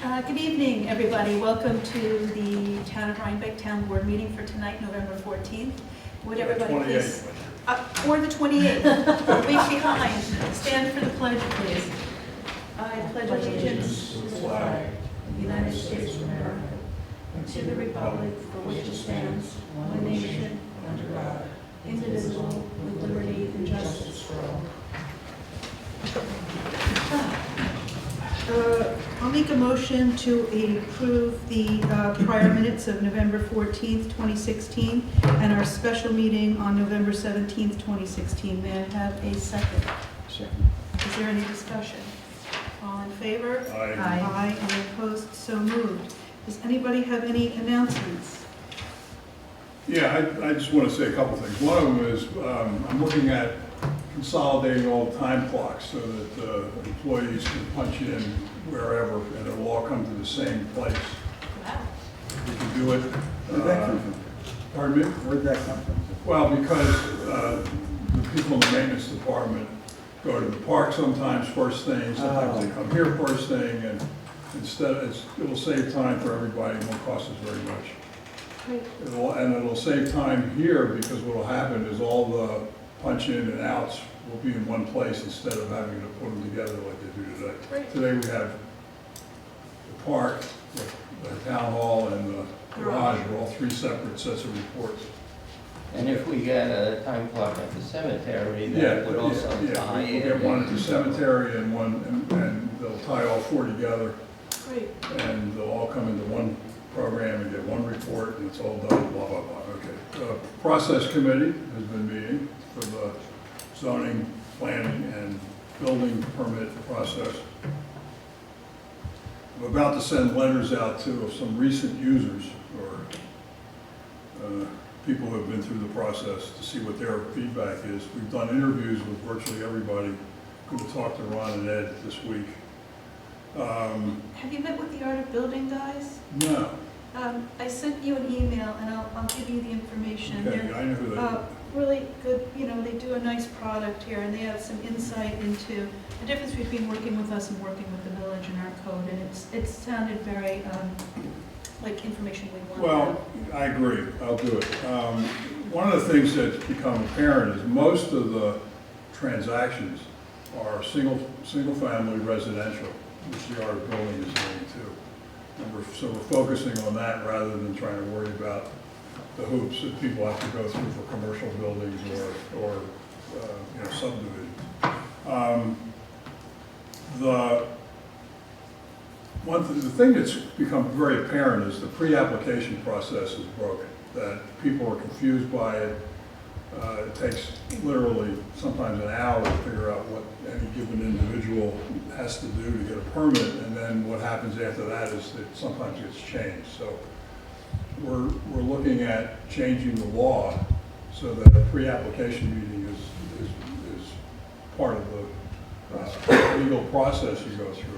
Good evening, everybody. Welcome to the Town of Rhinebeck Town Board meeting for tonight, November 14th. Would everybody please, or the 28th, a week behind, stand for the pledge, please. I pledge allegiance to the flag of the United States of America and to the republic for which it stands, one nation, under God, indivisible, with liberty and justice for all. I'll make a motion to approve the prior minutes of November 14th, 2016, and our special meeting on November 17th, 2016. May I have a second? Second. Is there any discussion? All in favor? Aye. Aye. Any opposed? So moved. Does anybody have any announcements? Yeah, I just want to say a couple things. One of them is I'm looking at consolidating all the time clocks so that employees can punch in wherever and it will all come to the same place. Wow. We can do it. Where'd that come from? Pardon me? Where'd that come from? Well, because the people in the maintenance department go to the park sometimes first thing, sometimes they come here first thing, and instead it will save time for everybody and won't cost us very much. Great. It'll save time here because what will happen is all the punch in and outs will be in one place instead of having to put them together like they do today. Great. Today we have the park, the town hall, and the garage are all three separate sets of reports. And if we get a time clock at the cemetery, that would also tie in. We'll get one at the cemetery and one, and they'll tie all four together, Great. and they'll all come into one program and get one report, and it's all done, blah, blah, blah. Okay. The process committee has been meeting for the zoning, planning, and building permit process. I'm about to send letters out to some recent users or people who have been through the process to see what their feedback is. We've done interviews with virtually everybody. Going to talk to Ron and Ed this week. Have you met with the Art of Building guys? No. I sent you an email, and I'll give you the information. Okay, They're, I know who they are. really good, they do a nice product here, and they have some insight into the difference between working with us and working with the village and our code, and it sounded very, like information we want. Well, I agree. I'll do it. One of the things that's become apparent is most of the transactions are single-family residential, which the Art of Building is doing too. And so we're focusing on that rather than trying to worry about the hoops that people have to go through for commercial buildings or subdivisions. The thing that's become very apparent is the pre-application process is broken, that people are confused by it. It takes literally sometimes an hour to figure out what any given individual has to do to get a permit, and then what happens after that is it sometimes gets changed. So we're looking at changing the law so that a pre-application meeting is part of the legal process you go through.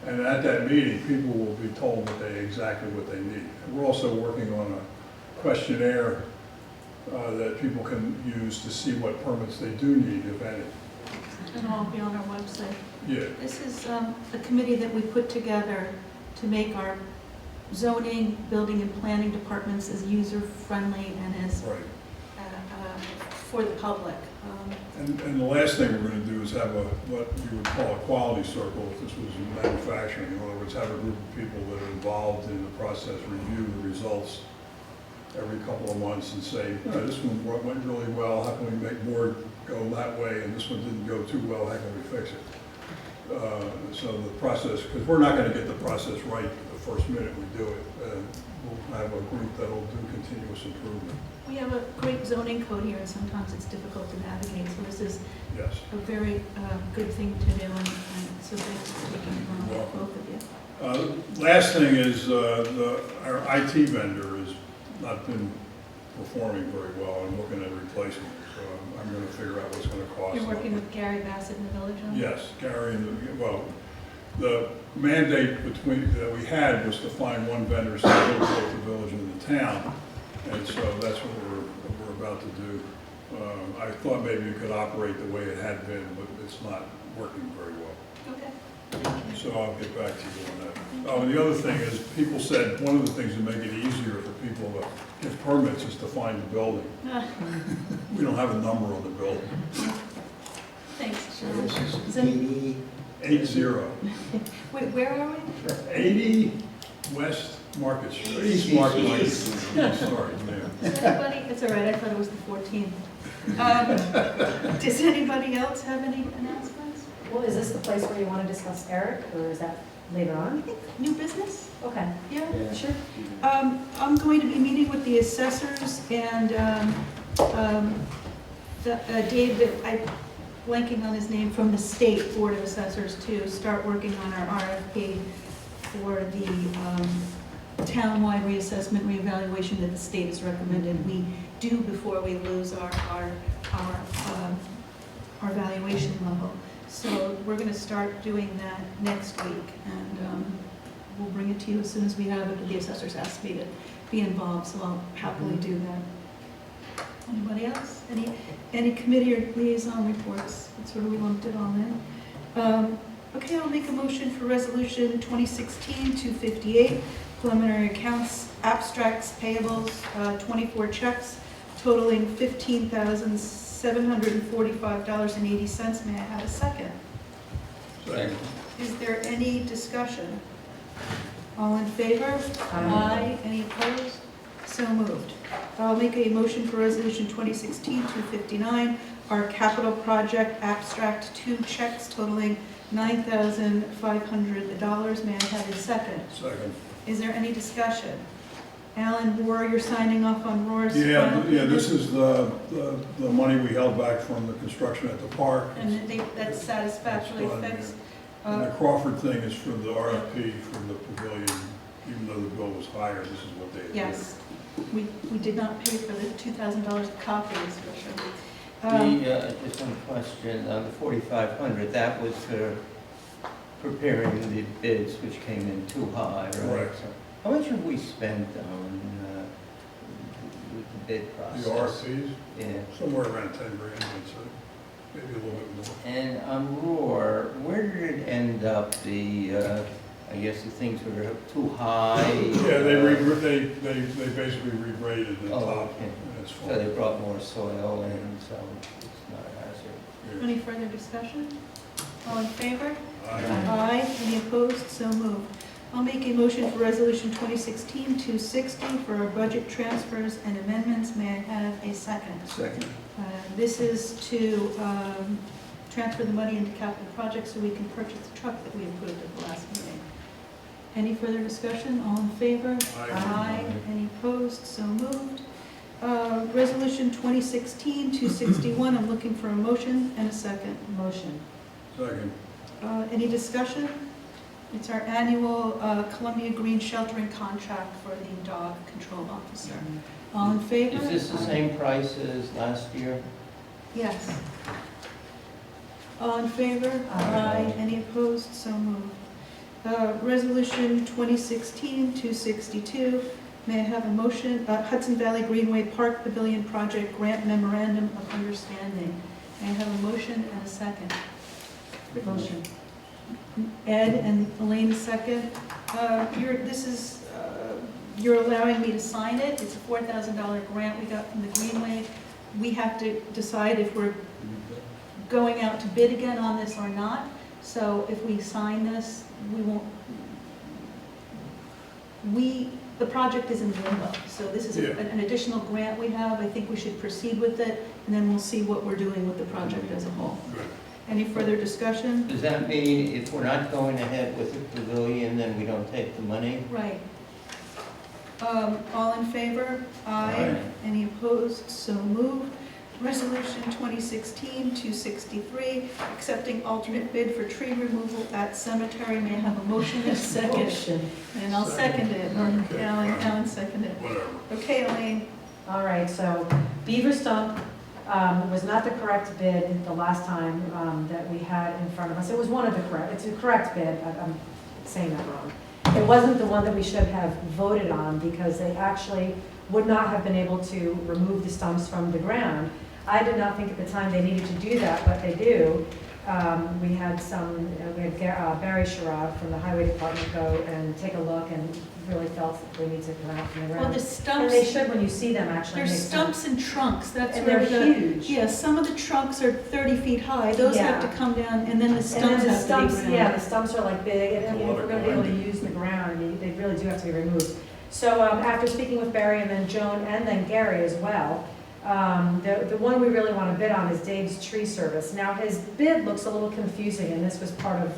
And at that meeting, people will be told exactly what they need. And we're also working on a questionnaire that people can use to see what permits they do need, if any. And all be on our website. Yeah. This is a committee that we put together to make our zoning, building, and planning departments as user-friendly and as Right. for the public. And the last thing we're going to do is have what you would call a quality circle if this was in manufacturing. In other words, have a group of people that are involved in the process, review the results every couple of months and say, this one went really well, how can we make more go that way, and this one didn't go too well, how can we fix it? So the process, because we're not going to get the process right the first minute we do it. We'll have a group that will do continuous improvement. We have a great zoning code here, and sometimes it's difficult to navigate, so this is Yes. a very good thing to do, and so thanks for taking it on, Welcome. both of you. Last thing is our IT vendor has not been performing very well. I'm looking at replacing it, so I'm going to figure out what's going to cost. You're working with Gary Bassett in the village on it? Yes, Gary, the mandate that we had was to find one vendor so we both the village and the town, and so that's what we're about to do. I thought maybe it could operate the way it had been, but it's not working very well. Okay. So I'll get back to you on that. Oh, and the other thing is, people said, one of the things to make it easier for people to get permits is to find the building. We don't have a number on the building. Thanks, So John. this is Is it- 80, 80. Wait, where are we? 80 West Market Street, East Market Street. East, sorry, man. Does anybody, it's all right, I thought it was the 14th. Does anybody else have any announcements? Well, is this the place where you want to discuss Eric, or is that later I on? think new business, Okay, yeah. Yeah. sure. I'm going to be meeting with the assessors and David, I'm blanking on his name, from the State Board of Assessors to start working on our RFP for the townwide reassessment reevaluation that the state has recommended we do before we lose our valuation level. So we're going to start doing that next week, and we'll bring it to you as soon as we have it. The assessors asked me to be involved, so I'll happily do that. Anybody else? Any committee or liaison reports? That's where we lumped it all in. Okay, I'll make a motion for resolution 2016-258, preliminary accounts, abstracts, payables, 24 checks totaling $15,745.80. May I have a second? Second. Is there any discussion? All in favor? Aye. Any opposed? So moved. I'll make a motion for resolution 2016-259, our capital project abstract, 2 checks totaling $9,500. May I have a second? Second. Is there any discussion? Alan Rohr, you're signing off on Rohr's. Yeah, final yeah, this payment? is the money we held back from the construction at the park. And that's satisfactorily It's done, fixed? And the Crawford thing is for the RFP for the pavilion, even though the bill was higher, this is what they agreed. Yes. We did not pay for the $2,000 of copies, for sure. Just one question, the 4,500, that was for preparing the bids, which came in too high, right? Correct. So how much have we spent on with the bid process? The RFPs, Yeah. somewhere around 10 grand, I'd say, maybe a little bit more. And on Roar, where did it end up, I guess the things were too high? Yeah, they basically regraded the Oh, top, okay. and it's So fine. they brought more soil in, so it's not a hazard. Yeah. Any further discussion? All in favor? Aye. Aye. Any opposed? So moved. I'll make a motion for resolution 2016-260 for our budget transfers and amendments. May I have a second? second. This is to transfer the money into capital projects so we can purchase the truck that we approved at the last meeting. Any further discussion? All in favor? Aye. Any opposed? So moved. Resolution 2016-261, I'm looking for a motion and a second. Motion. Second. Any discussion? It's our annual Columbia Green sheltering contract for the dog control officer. All in favor? Is this the same price as last year? Yes. All in favor? Aye. Any opposed? So moved. Resolution 2016-262, may I have a motion? Hudson Valley Greenway Park Pavilion Project Grant Memorandum of Understanding. May I have a motion and a second? Motion. Ed and Elaine, second. You're allowing me to sign it. It's a $4,000 grant we got from the Greenway. We have to decide if we're going out to bid again on this or not. So if we sign this, we won't, the project is in limbo. So this is Yeah. an additional grant we have. I think we should proceed with it, and then we'll see what we're doing with the project as a whole. Good. Any further discussion? Does that mean if we're not going ahead with the pavilion, then we don't take the money? Right. All in favor? Aye. Any opposed? So moved. Resolution 2016-263, accepting alternate bid for tree removal at cemetery. May I have a motion and a second? Motion. And I'll second it, or Okay. Alan seconded it. Whatever. Okay, Elaine. All right, so Beaver Stump was not the correct bid the last time that we had in front of us. It was one of the correct, it's a correct bid, but I'm saying that wrong. It wasn't the one that we should have voted on because they actually would not have been able to remove the stumps from the ground. I did not think at the time they needed to do that, but they do. We had Barry Sherrod from the Highway Department go and take a look and really felt that they need to come out from the Well, ground. the And stumps, they should when you see them, actually. there's makes sense. stumps and trunks, that's And where they're the, huge. yeah, some of the trunks are 30 feet high, those have to Yeah. come down, and then the And stumps then the have to stumps, be ground. yeah, the stumps are like big, and It's a if lot we're of gonna be able to grinding. use the ground, they really do have to be removed. So after speaking with Barry and then Joan and then Gary as well, the one we really want to bid on is Dave's Tree Service. Now, his bid looks a little confusing, and this was part of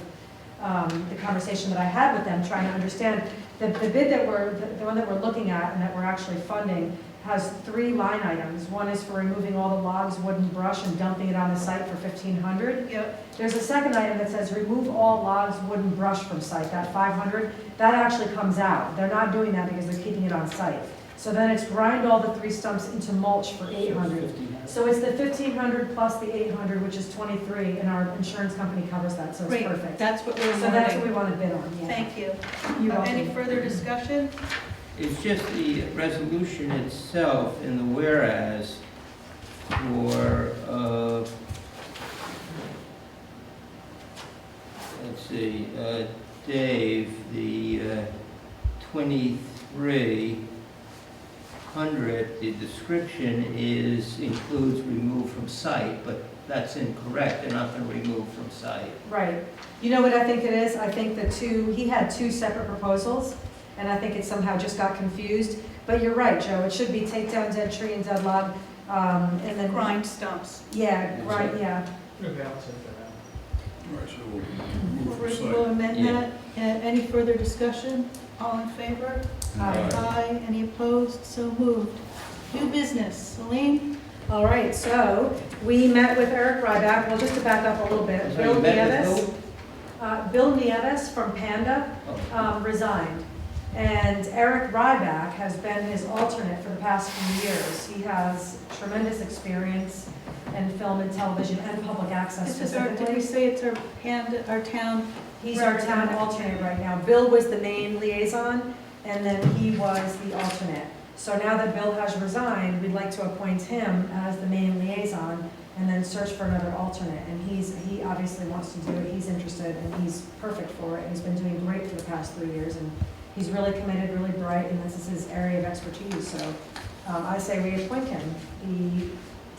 the conversation that I had with them, trying to understand. The bid that the one that we're looking at and that we're actually funding has 3 line items. One is for removing all the logs, wood and brush and dumping it on the site for $1,500. Yep, There's a second item that says remove all logs, wood and brush from site, that $500, that actually comes out. They're not doing that because they're keeping it on site. So then it's grind all the 3 stumps into mulch for $800. So it's the $1,500 plus the $800, which is $23, and our insurance company covers that, so it's great, perfect. that's what we're So that's what we wanting. want to bid on, yeah. Thank you. You're Any welcome. further discussion? It's just the resolution itself in the whereas for, let's see, Dave, the 2300, the description includes remove from site, but that's incorrect. They're not going to remove from site. Right. You know what I think it is? I think he had 2 separate proposals, and I think it somehow just got confused. But you're right, Joe, it should be take down dead tree and dead log, and then. Grind stumps. Yeah, right, yeah. All right, so we'll move from We'll site. amend Yeah. that. Any further discussion? All in favor? Aye. Aye. Any opposed? So moved. New business. Celine? All right, so we met with Eric Rhinebeck. Well, just to back up a little bit, So you met with Bill Nieves from Panda who? Oh. resigned. And Eric Rhinebeck has been his alternate for the past few years. He has tremendous experience in film and television and public access This is our, did we specifically. say it's our town? He's our town alternate right now. Bill was the main liaison, and then he was the alternate. So now that Bill has resigned, we'd like to appoint him as the main liaison and then search for another alternate. And he obviously wants to do it, he's interested, and he's perfect for it. He's been doing great for the past 3 years, and he's really committed, really bright, and this is his area of expertise. So I say we appoint him, the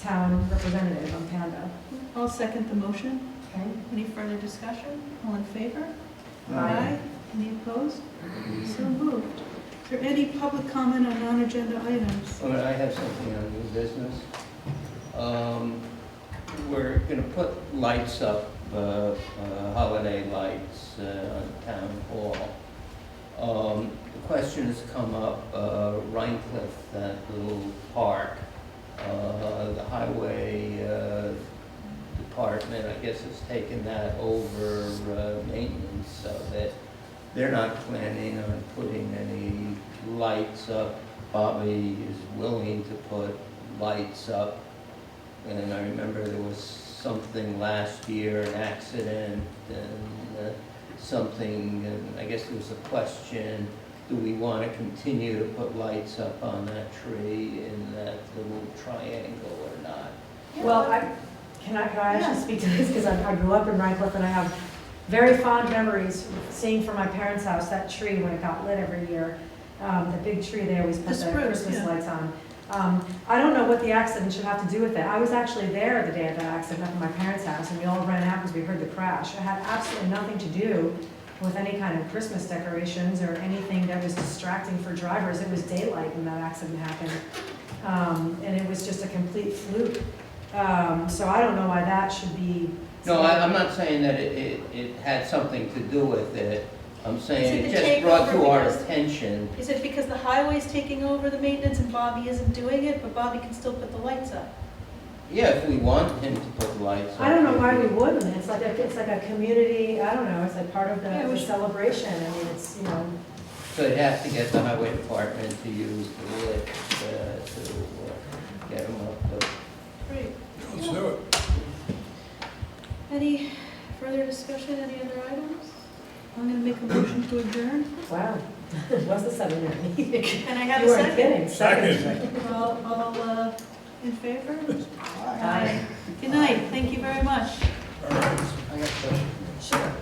town representative on Panda. I'll second the motion. Okay? Any further discussion? All in favor? Aye. Any opposed? So moved. Is there any public comment on non-agenda items? Oh, I have something on new business. We're gonna put lights up, holiday lights on town hall. The question has come up, Rhinecliff, that little park, the highway department, I guess, has taken that over maintenance, so that they're not planning on putting any lights up. Bobby is willing to put lights up. And I remember there was something last year, an accident, and something, and I guess there was a question, do we want to continue to put lights up on that tree in that little triangle or not? Well, can I actually speak to this, because I grew up in Rhinecliff, and I have very fond memories seeing from my parents' house that tree when it got lit every year. The big tree they always put The the spruce, Christmas yeah. lights on. I don't know what the accident should have to do with it. I was actually there the day of that accident up in my parents' house, and we all ran out because we heard the crash. It had absolutely nothing to do with any kind of Christmas decorations or anything that was distracting for drivers. It was daylight when that accident happened, and it was just a complete fluke. So I don't know why that should be. No, I'm not saying that it had something to do with it. I'm Is it saying the it just brought to takeover our because- attention. Is it because the highway's taking over the maintenance and Bobby isn't doing it, but Bobby can still put the lights up? Yeah, if we want him to put lights up. I don't know why we wouldn't. It's like a community, I don't know, it's like part of Yeah, the we should- celebration. I mean, it's, you know, So you'd have to get the highway department to use the lit to get them up. But Great. Let's do it. Any further discussion, any other items? I'm gonna make a motion to adjourn. wow, it was the 7-minute meeting. Can I have You a weren't second? kidding. Second. All in favor? Aye. Good night, thank you very much. All right. I got a question. Sure.